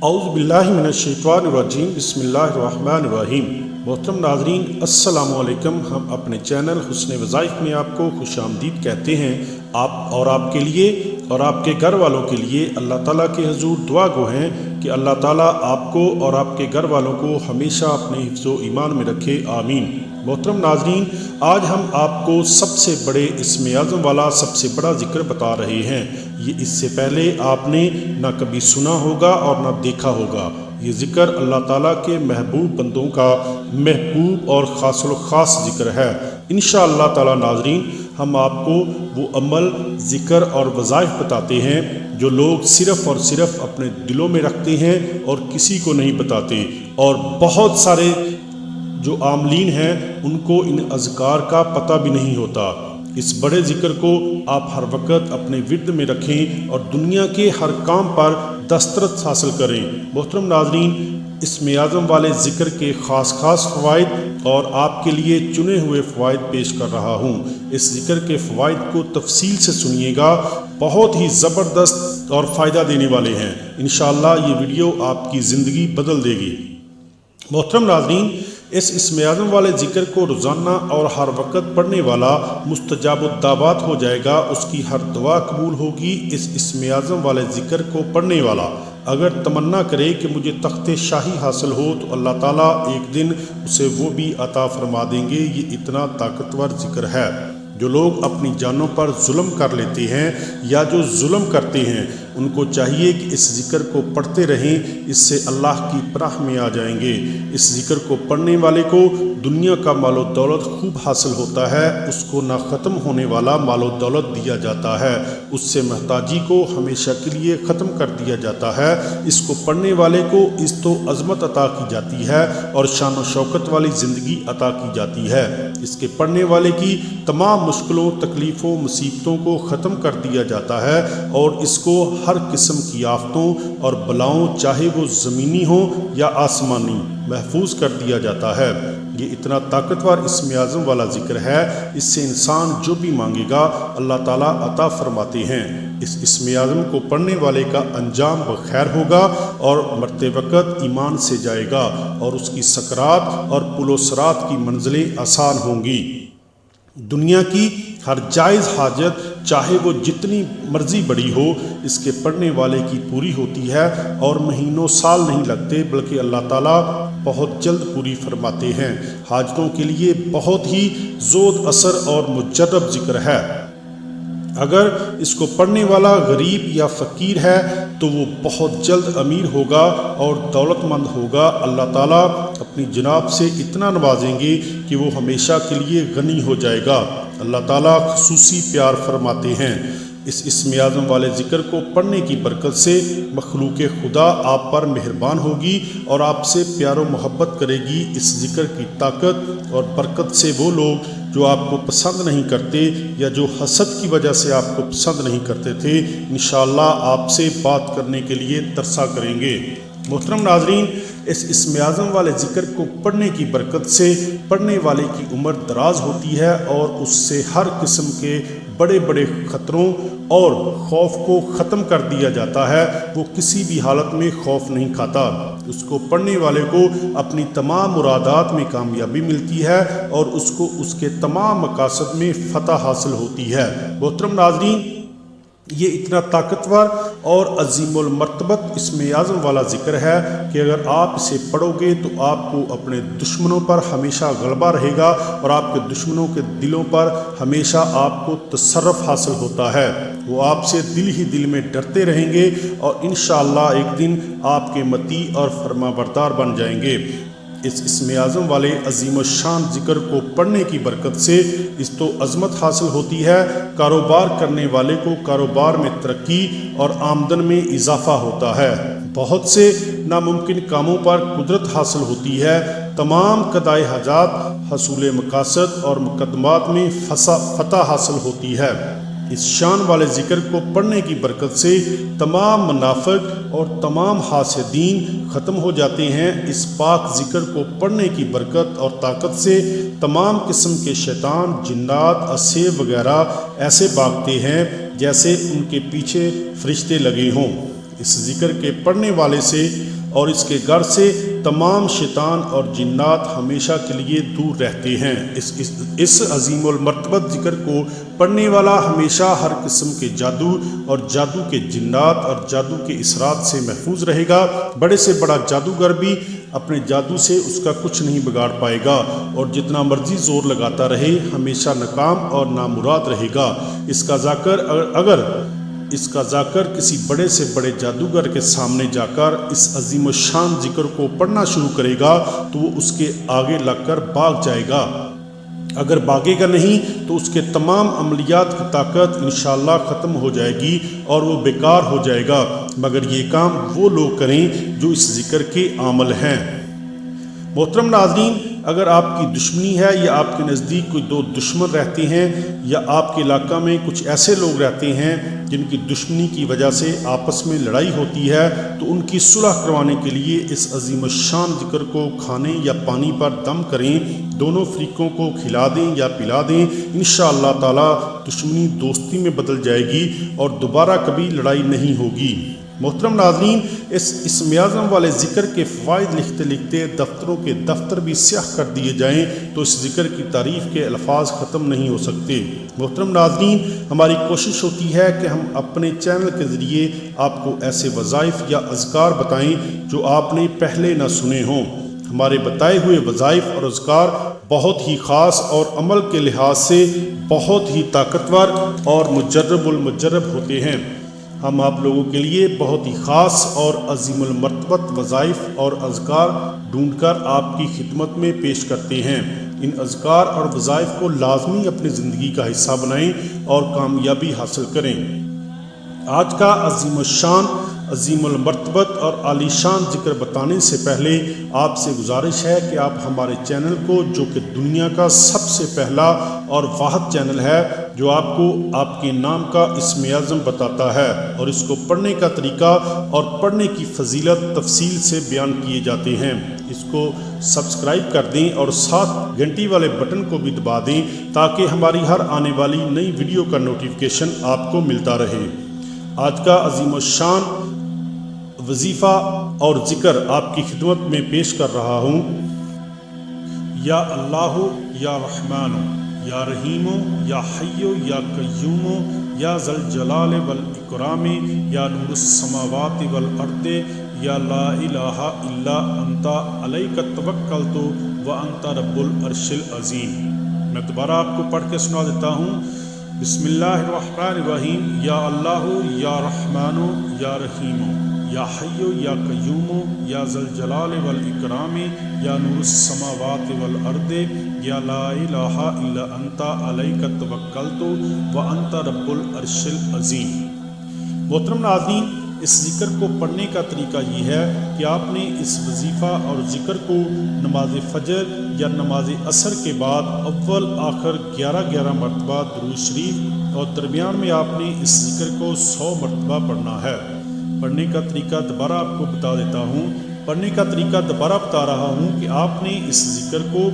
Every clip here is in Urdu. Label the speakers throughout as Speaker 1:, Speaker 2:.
Speaker 1: اعوذ باللہ من الشیطان الرجیم بسم اللہ الرحمن الرحیم۔ محترم ناظرین السلام علیکم۔ ہم اپنے چینل حسن وظائف میں آپ کو خوش آمدید کہتے ہیں۔ آپ کے لیے اور آپ کے گھر والوں کے لیے اللہ تعالیٰ کے حضور دعا گو ہیں کہ اللہ تعالیٰ آپ کو اور آپ کے گھر والوں کو ہمیشہ اپنے حفظ و ایمان میں رکھے، آمین۔ محترم ناظرین، آج ہم آپ کو سب سے بڑے اسم اعظم والا سب سے بڑا ذکر بتا رہے ہیں۔ یہ اس سے پہلے آپ نے نہ کبھی سنا ہوگا اور نہ دیکھا ہوگا۔ یہ ذکر اللہ تعالیٰ کے محبوب بندوں کا محبوب اور خاص الخاص ذکر ہے۔ انشاءاللہ تعالیٰ ناظرین، ہم آپ کو وہ عمل، ذکر اور وظائف بتاتے ہیں جو لوگ صرف اور صرف اپنے دلوں میں رکھتے ہیں اور کسی کو نہیں بتاتے، اور بہت سارے جو عاملین ہیں ان کو ان اذکار کا پتہ بھی نہیں ہوتا۔ اس بڑے ذکر کو آپ ہر وقت اپنے ورد میں رکھیں اور دنیا کے ہر کام پر دسترس حاصل کریں۔ محترم ناظرین، اسم اعظم والے ذکر کے خاص فوائد اور آپ کے لیے چنے ہوئے فوائد پیش کر رہا ہوں۔ اس ذکر کے فوائد کو تفصیل سے سنیے گا، بہت ہی زبردست اور فائدہ دینے والے ہیں۔ انشاءاللہ یہ ویڈیو آپ کی زندگی بدل دے گی۔ محترم ناظرین، اس اسم اعظم والے ذکر کو روزانہ اور ہر وقت پڑھنے والا مستجاب الدعوات ہو جائے گا، اس کی ہر دعا قبول ہوگی۔ اس اسم اعظم والے ذکر کو پڑھنے والا اگر تمنا کرے کہ مجھے تخت شاہی حاصل ہو تو اللہ تعالیٰ ایک دن اسے وہ بھی عطا فرما دیں گے۔ یہ اتنا طاقتور ذکر ہے۔ جو لوگ اپنی جانوں پر ظلم کر لیتے ہیں یا جو ظلم کرتے ہیں، ان کو چاہیے کہ اس ذکر کو پڑھتے رہیں، اس سے اللہ کی پناہ میں آ جائیں گے۔ اس ذکر کو پڑھنے والے کو دنیا کا مال و دولت خوب حاصل ہوتا ہے، اس کو نہ ختم ہونے والا مال و دولت دیا جاتا ہے، اس سے محتاجی کو ہمیشہ کے لیے ختم کر دیا جاتا ہے۔ اس کو پڑھنے والے کو عزت و عظمت عطا کی جاتی ہے اور شان و شوکت والی زندگی عطا کی جاتی ہے۔ اس کے پڑھنے والے کی تمام مشکلوں، تکلیفوں، مصیبتوں کو ختم کر دیا جاتا ہے اور اس کو ہر قسم کی آفتوں اور بلاؤں، چاہے وہ زمینی ہوں یا آسمانی، محفوظ کر دیا جاتا ہے۔ یہ اتنا طاقتور اسم اعظم والا ذکر ہے، اس سے انسان جو بھی مانگے گا اللہ تعالیٰ عطا فرماتے ہیں۔ اس اسم اعظم کو پڑھنے والے کا انجام بخیر ہوگا اور مرتے وقت ایمان سے جائے گا اور اس کی سکرات اور پل و صراط کی منزلیں آسان ہوں گی۔ دنیا کی ہر جائز حاجت، چاہے وہ جتنی مرضی بڑی ہو، اس کے پڑھنے والے کی پوری ہوتی ہے اور مہینوں سال نہیں لگتے، بلکہ اللہ تعالیٰ بہت جلد پوری فرماتے ہیں۔ حاجتوں کے لیے بہت ہی زود اثر اور مجرب ذکر ہے۔ اگر اس کو پڑھنے والا غریب یا فقیر ہے تو وہ بہت جلد امیر ہوگا اور دولت مند ہوگا۔ اللہ تعالیٰ اپنی جناب سے اتنا نوازیں گے کہ وہ ہمیشہ کے لیے غنی ہو جائے گا۔ اللہ تعالیٰ خصوصی پیار فرماتے ہیں۔ اس اسم اعظم والے ذکر کو پڑھنے کی برکت سے مخلوق خدا آپ پر مہربان ہوگی اور آپ سے پیار و محبت کرے گی۔ اس ذکر کی طاقت اور برکت سے وہ لوگ جو آپ کو پسند نہیں کرتے یا جو حسد کی وجہ سے آپ کو پسند نہیں کرتے تھے، انشاءاللہ آپ سے بات کرنے کے لیے ترسا کریں گے۔ محترم ناظرین، اس اسم اعظم والے ذکر کو پڑھنے کی برکت سے پڑھنے والے کی عمر دراز ہوتی ہے اور اس سے ہر قسم کے بڑے بڑے خطروں اور خوف کو ختم کر دیا جاتا ہے۔ وہ کسی بھی حالت میں خوف نہیں کھاتا۔ اس کو پڑھنے والے کو اپنی تمام مرادات میں کامیابی ملتی ہے اور اس کو اس کے تمام مقاصد میں فتح حاصل ہوتی ہے۔ محترم ناظرین، یہ اتنا طاقتور اور عظیم المرتبت اسم اعظم والا ذکر ہے کہ اگر آپ اسے پڑھو گے تو آپ کو اپنے دشمنوں پر ہمیشہ غلبہ رہے گا اور آپ کے دشمنوں کے دلوں پر ہمیشہ آپ کو تصرف حاصل ہوتا ہے۔ وہ آپ سے دل ہی دل میں ڈرتے رہیں گے اور انشاءاللہ ایک دن آپ کے مطیع اور فرما بردار بن جائیں گے۔ اس اسم اعظم والے عظیم الشان ذکر کو پڑھنے کی برکت سے عزت و عظمت حاصل ہوتی ہے۔ کاروبار کرنے والے کو کاروبار میں ترقی اور آمدن میں اضافہ ہوتا ہے۔ بہت سے ناممکن کاموں پر قدرت حاصل ہوتی ہے۔ تمام قضائے حاجات، حصول مقاصد اور مقدمات میں فتح حاصل ہوتی ہے۔ اس شان والے ذکر کو پڑھنے کی برکت سے تمام منافق اور تمام حاسدین ختم ہو جاتے ہیں۔ اس پاک ذکر کو پڑھنے کی برکت اور طاقت سے تمام قسم کے شیطان، جنات، عصے وغیرہ ایسے بھاگتے ہیں جیسے ان کے پیچھے فرشتے لگے ہوں۔ اس ذکر کے پڑھنے والے سے اور اس کے گھر سے تمام شیطان اور جنات ہمیشہ کے لیے دور رہتے ہیں۔ اس عظیم المرتبت ذکر کو پڑھنے والا ہمیشہ ہر قسم کے جادو اور جادو کے جنات اور جادو کے اثرات سے محفوظ رہے گا۔ بڑے سے بڑا جادوگر بھی اپنے جادو سے اس کا کچھ نہیں بگاڑ پائے گا، اور جتنا مرضی زور لگاتا رہے ہمیشہ ناکام اور نامراد رہے گا۔ اس کا ذاکر کسی بڑے سے بڑے جادوگر کے سامنے جا کر اس عظیم الشان ذکر کو پڑھنا شروع کرے گا تو وہ اس کے آگے لگ کر بھاگ جائے گا۔ اگر بھاگے گا نہیں تو اس کے تمام عملیات کی طاقت انشاءاللہ ختم ہو جائے گی اور وہ بیکار ہو جائے گا، مگر یہ کام وہ لوگ کریں جو اس ذکر کے عامل ہیں۔ محترم ناظرین، اگر آپ کی دشمنی ہے یا آپ کے نزدیک کوئی دو دشمن رہتے ہیں یا آپ کے علاقہ میں کچھ ایسے لوگ رہتے ہیں جن کی دشمنی کی وجہ سے آپس میں لڑائی ہوتی ہے، تو ان کی صلح کروانے کے لیے اس عظیم الشان ذکر کو کھانے یا پانی پر دم کریں، دونوں فریقوں کو کھلا دیں یا پلا دیں، انشاءاللہ تعالی دشمنی دوستی میں بدل جائے گی اور دوبارہ کبھی لڑائی نہیں ہوگی۔ محترم ناظرین، اس اسم اعظم والے ذکر کے فوائد لکھتے لکھتے دفتروں کے دفتر بھی سیاہ کر دیے جائیں تو اس ذکر کی تعریف کے الفاظ ختم نہیں ہو سکتے۔ محترم ناظرین، ہماری کوشش ہوتی ہے کہ ہم اپنے چینل کے ذریعے آپ کو ایسے وظائف یا اذکار بتائیں جو آپ نے پہلے نہ سنے ہوں۔ ہمارے بتائے ہوئے وظائف اور اذکار بہت ہی خاص اور عمل کے لحاظ سے بہت ہی طاقتور اور مجرب المجرب ہوتے ہیں۔ ہم آپ لوگوں کے لیے بہت ہی خاص اور عظیم المرتبت وظائف اور اذکار ڈھونڈ کر آپ کی خدمت میں پیش کرتے ہیں۔ ان اذکار اور وظائف کو لازمی اپنی زندگی کا حصہ بنائیں اور کامیابی حاصل کریں۔ آج کا عظیم الشان، عظیم المرتبت اور عالی شان ذکر بتانے سے پہلے آپ سے گزارش ہے کہ آپ ہمارے چینل کو، جو کہ دنیا کا سب سے پہلا اور واحد چینل ہے جو آپ کو آپ کے نام کا اسم اعظم بتاتا ہے اور اس کو پڑھنے کا طریقہ اور پڑھنے کی فضیلت تفصیل سے بیان کیے جاتے ہیں، اس کو سبسکرائب کر دیں اور ساتھ گھنٹی والے بٹن کو بھی دبا دیں تاکہ ہماری ہر آنے والی نئی ویڈیو کا نوٹیفیکیشن آپ کو ملتا رہے۔ آج کا عظیم الشان وظیفہ اور ذکر آپ کی خدمت میں پیش کر رہا ہوں۔ یا اللہ یا رحمان یا رحیم یا حی یا قیوم یا ذل جلال والاکرام یا نور السماوات والارض یا لا الہ الا انت علیک توکلت وانت رب العرش العظیم۔ میں دوبارہ آپ کو پڑھ کے سنا دیتا ہوں۔ بسم اللہ الرحمن الرحیم۔ یا اللہ یا رحمان یا رحیم یا حی یا قیوم یا ذل جلال والاکرام یا نور السماوات والارض یا لا الہ الا انت علیک توکلت وانت رب العرش العظیم۔ محترم ناظرین، اس ذکر کو پڑھنے کا طریقہ یہ ہے کہ آپ نے اس وظیفہ اور ذکر کو نماز فجر یا نماز عصر کے بعد اول آخر 11 مرتبہ درود شریف اور درمیان میں آپ نے اس ذکر کو 100 مرتبہ پڑھنا ہے۔ پڑھنے کا طریقہ دوبارہ آپ کو بتا دیتا ہوں۔ پڑھنے کا طریقہ دوبارہ بتا رہا ہوں کہ آپ نے اس ذکر کو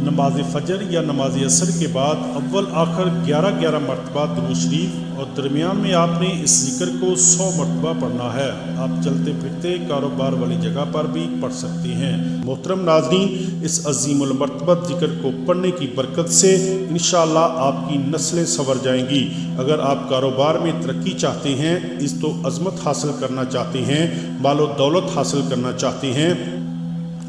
Speaker 1: نماز فجر یا نماز عصر کے بعد اول آخر 11 مرتبہ درود شریف اور درمیان میں آپ نے اس ذکر کو 100 مرتبہ پڑھنا ہے۔ آپ چلتے پھرتے کاروبار والی جگہ پر بھی پڑھ سکتے ہیں۔ محترم ناظرین، اس عظیم المرتبت ذکر کو پڑھنے کی برکت سے انشاءاللہ آپ کی نسلیں سنور جائیں گی۔ اگر آپ کاروبار میں ترقی چاہتے ہیں، عزت و عظمت حاصل کرنا چاہتے ہیں، مال و دولت حاصل کرنا چاہتے ہیں،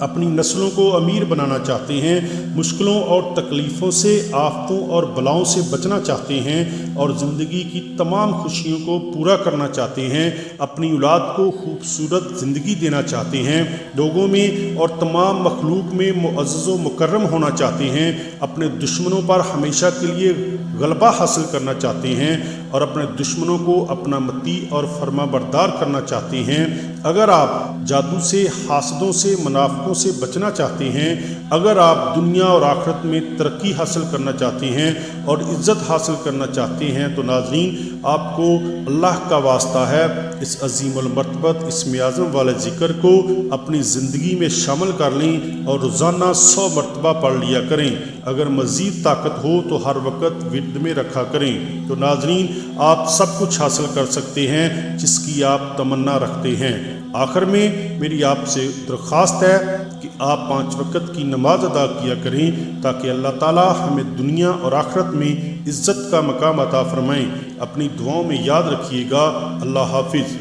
Speaker 1: اپنی نسلوں کو امیر بنانا چاہتے ہیں، مشکلوں اور تکلیفوں سے، آفتوں اور بلاؤں سے بچنا چاہتے ہیں اور زندگی کی تمام خوشیوں کو پورا کرنا چاہتے ہیں، اپنی اولاد کو خوبصورت زندگی دینا چاہتے ہیں، لوگوں میں اور تمام مخلوق میں معزز و مکرم ہونا چاہتے ہیں، اپنے دشمنوں پر ہمیشہ کے لیے غلبہ حاصل کرنا چاہتے ہیں اور اپنے دشمنوں کو اپنا مطیع اور فرما بردار کرنا چاہتے ہیں، اگر آپ جادو سے، حاسدوں سے، منافقوں باتوں سے بچنا چاہتے ہیں، اگر آپ دنیا اور آخرت میں ترقی حاصل کرنا چاہتے ہیں اور عزت حاصل کرنا چاہتے ہیں، تو ناظرین آپ کو اللہ کا واسطہ ہے اس عظیم المرتبت اسم اعظم والے ذکر کو اپنی زندگی میں شامل کر لیں اور روزانہ 100 مرتبہ پڑھ لیا کریں۔ اگر مزید طاقت ہو تو ہر وقت ورد میں رکھا کریں۔ تو ناظرین آپ سب کچھ حاصل کر سکتے ہیں جس کی آپ تمنا رکھتے ہیں۔ آخر میں میری آپ سے درخواست ہے کہ آپ 5 وقت کی نماز ادا کیا کریں تاکہ اللہ تعالی ہمیں دنیا اور آخرت میں عزت کا مقام عطا فرمائیں۔ اپنی دعاؤں میں یاد رکھیے گا۔ اللہ حافظ۔